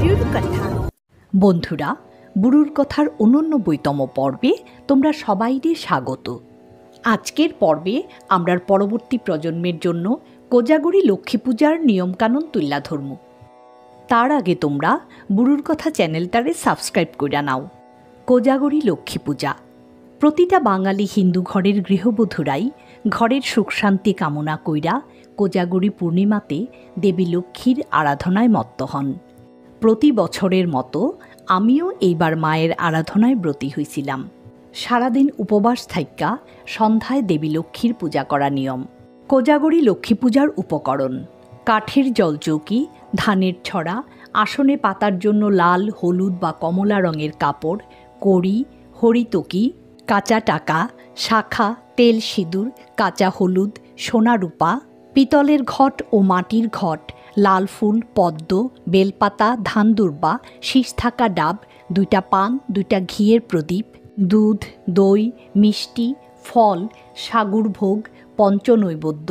বুড়ুর কথা। বন্ধুরা, বুড়ুর কথার ৮৯তম পর্বে তোমরা সবাইকে স্বাগত। আজকের পর্বে আমরা পরবর্তী প্রজন্মের জন্য কোজাগরি লক্ষ্মী পূজার নিয়মকানুন তুল্লা ধর্ম। তার আগে তোমরা বুড়ুর কথা চ্যানেলটারে সাবস্ক্রাইব করে নাও। কোজাগরি লক্ষ্মী পূজা প্রতিটা বাঙালি হিন্দু ঘরের গৃহবধূরাই ঘরের সুখ শান্তি কামনা কইরা কোজাগরি পূর্ণিমাতে দেবী লক্ষ্মীর আরাধনায় মত্ত হন। প্রতি বছরের মতো আমিও এইবার মায়ের আরাধনায় ব্রতী হইছিলাম। সারাদিন উপবাস থাইকা সন্ধ্যায় দেবী লক্ষ্মীর পূজা করা নিয়ম। কোজাগরি লক্ষ্মী পূজার উপকরণ: কাঠের জলচৌকি, ধানের ছড়া, আসনে পাতার জন্য লাল, হলুদ বা কমলা রঙের কাপড়, কড়ি, হরিতকি, কাঁচা টাকা, শাখা, তেল সিঁদুর, কাঁচা হলুদ, সোনা রূপা, পিতলের ঘট ও মাটির ঘট, লাল ফুল, পদ্ম, বেলপাতা, ধান দুর্বা, শীষ থাকা ডাব, 2টা পান, 2টা ঘিয়ের প্রদীপ, দুধ, দই, মিষ্টি, ফল, সাগুর ভোগ, পঞ্চনৈবেদ্য,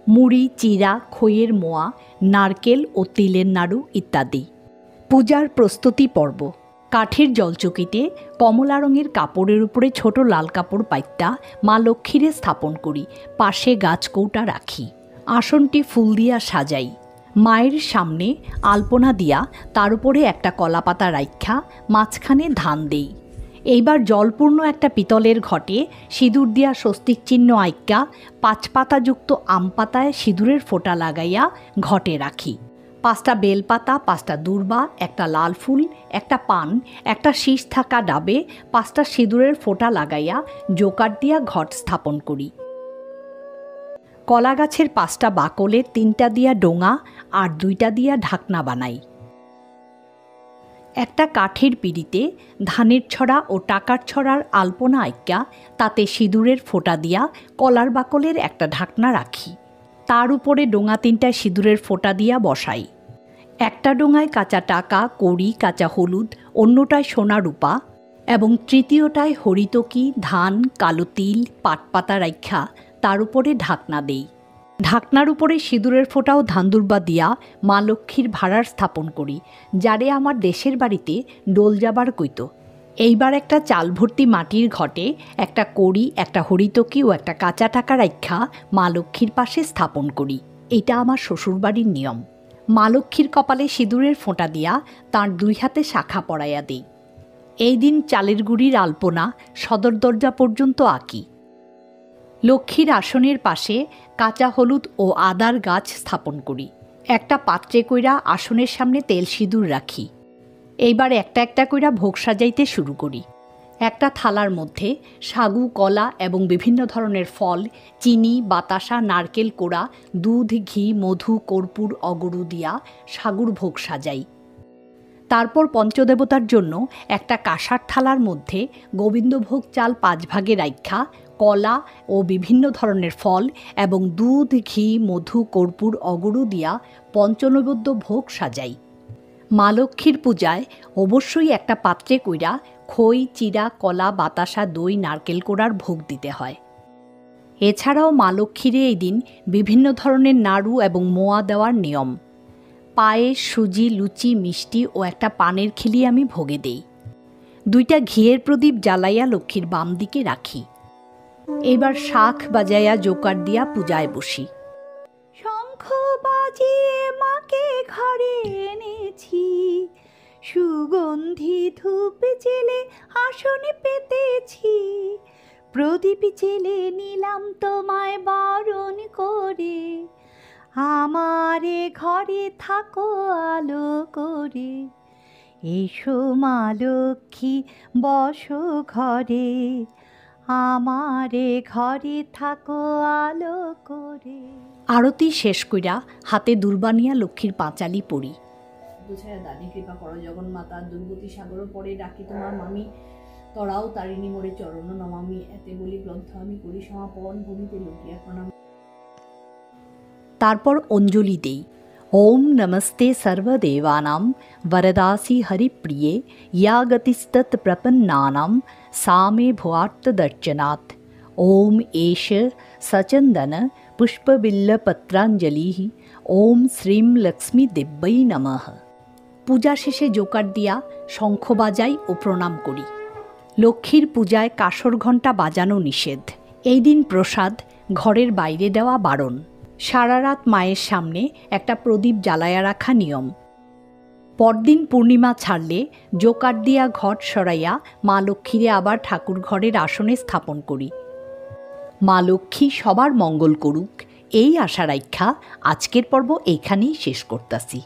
মুড়ি, চিরা, খইয়ের মোয়া, নারকেল ও তিলের নাড়ু ইত্যাদি। পূজার প্রস্তুতি পর্ব: কাঠের জলচকিতে কমলা রঙের কাপড়ের উপরে ছোট লাল কাপড় পাইত্যা মা লক্ষ্মীরে স্থাপন করি, পাশে গাছকৌটা রাখি। আসনটি ফুল দিয়া সাজাই। মায়ের সামনে আলপনা দিয়া তার উপরে একটা কলাপাতা রাইখা মাঝখানে ধান দেই। এইবার জলপূর্ণ একটা পিতলের ঘটে সিঁদুর দিয়া স্বস্তিক চিহ্ন আইক্যা 5 পাতাযুক্ত আম পাতায় সিঁদুরের ফোঁটা লাগাইয়া ঘটে রাখি। 5টা বেলপাতা, 5টা দুর্বা, একটা লাল ফুল, একটা পান, একটা শীষ থাকা ডাবে 5টা সিঁদুরের ফোঁটা লাগাইয়া জোকার দিয়া ঘট স্থাপন করি। কলা গাছের 5টা বাকলে 3টা দিয়া ডোঙা আর 2টা দিয়া ঢাকনা বানাই। একটা কাঠের পিঁড়িতে ধানের ছড়া ও টাকার ছড়ার আলপনা আইক্যা তাতে সিঁদুরের ফোঁটা দিয়া কলার বাকলের একটা ঢাকনা রাখি। তার উপরে ডোঙা 3টায় সিঁদুরের ফোঁটা দিয়া বসাই। একটা ডোঙায় কাঁচা টাকা, কড়ি, কাঁচা হলুদ, অন্যটায় সোনা রূপা এবং তৃতীয়টায় হরিতকি, ধান, কালো তিল, পাটপাতা রাইখা তার উপরে ঢাকনা দেই। ঢাকনার উপরে সিঁদুরের ফোঁটাও ধানদুর্বা দিয়া মা লক্ষ্মীর ভাড়ার স্থাপন করি, যারে আমার দেশের বাড়িতে ডোল যাবার কইত। এইবার একটা চাল ভর্তি মাটির ঘটে একটা কড়ি, একটা হরিতকি ও একটা কাঁচা টাকা রাইখা মা লক্ষ্মীর পাশে স্থাপন করি। এটা আমার শ্বশুরবাড়ির নিয়ম। মা লক্ষ্মীর কপালে সিঁদুরের ফোঁটা দিয়া তাঁর 2 হাতে শাখা পরাইয়া দিই। এই দিন চালের গুঁড়ির আলপনা সদর দরজা পর্যন্ত আঁকি। লক্ষ্মীর আসনের পাশে কাঁচা হলুদ ও আদার গাছ স্থাপন করি। একটা পাত্রে কইরা আসনের সামনে তেল সিঁদুর রাখি। এইবার একটা একটা কইরা ভোগ সাজাইতে শুরু করি। একটা থালার মধ্যে সাগু, কলা এবং বিভিন্ন ধরনের ফল, চিনি, বাতাসা, নারকেল কোড়া, দুধ, ঘি, মধু, কর্পূর, অগরু দিয়া সাগুর ভোগ সাজাই। তারপর পঞ্চদেবতার জন্য একটা কাঁসার থালার মধ্যে গোবিন্দভোগ চাল 5 ভাগে রাইখা কলা ও বিভিন্ন ধরনের ফল এবং দুধ, ঘি, মধু, কর্পূর, অগরু দিয়া পঞ্চনৈবেদ্য ভোগ সাজাই। মা লক্ষ্মীর পূজায় অবশ্যই একটা পাত্রে কইরা খই, চিরা, কলা, বাতাসা, দই, নারকেল কোড়ার ভোগ দিতে হয়। এছাড়াও মা লক্ষ্মীরে এই দিন বিভিন্ন ধরনের নাড়ু এবং মোয়া দেওয়ার নিয়ম। পায়েস, সুজি, লুচি, মিষ্টি ও একটা পানের খিলি আমি ভোগে দেই। 2টা ঘিয়ের প্রদীপ জ্বালাইয়া লক্ষ্মীর বাম দিকে রাখি। এবার শাঁখ বাজাইয়া জোকার দিয়া পূজায় বসি। শঙ্খ বাজিয়ে মাকে ঘরে এনেছি, সুগন্ধি ধূপ জেলে আসনে পেতেছি, প্রদীপ জেলে নিলাম তোমায় বরণ করে, আমারে ঘরে থাকো আলো করে, এসো মা লক্ষ্মী বসো ঘরে, আমারে ঘরে থাকো আলো করে। আরতি শেষ কইরা হাতে দুর্বানিয়া লক্ষ্মীর পাঁচালি পড়ি। দুছায়া দানি কৃপা করো জগন্মাতা, দুর্গতি সাগর পরে ডাকি তোমার মামি, তরাও তারিণী মোরে চরণ নমামি, এতে বলি গ্রন্থ আমি করি সমাপন, ভূমিতে লুকিয়া প্রণাম। তারপর অঞ্জলি দেই। ওম নমস্তে সর্বদেবানাং বরদাসি হরিপ্রিয়ে ইয়া গতিস্তৎ প্রপন্নানাং সা মে ভুয়ার্তদর্শনাৎ। ওম এষ সচন্দন পুষ্পবিল্লপত্রাঞ্জলি। ওম শ্রীম লক্ষ্মী দেব্যৈ নমঃ। পূজা শেষে জোকার দিয়া শঙ্খ বাজাই ও প্রণাম করি। লক্ষ্মীর পূজায় কাসর ঘণ্টা বাজানো নিষেধ। এই দিন প্রসাদ ঘরের বাইরে দেওয়া বারণ। সারা রাত মায়ের সামনে একটা প্রদীপ জ্বালায়া রাখা নিয়ম। পরদিন পূর্ণিমা ছাড়লে জোকার দিয়া ঘট সরাইয়া মা লক্ষ্মীরে আবার ঠাকুর ঘরের আসনে স্থাপন করি। মা লক্ষ্মী সবার মঙ্গল করুক, এই আশা রাইখা আজকের পর্ব এইখানেই শেষ করতাছি।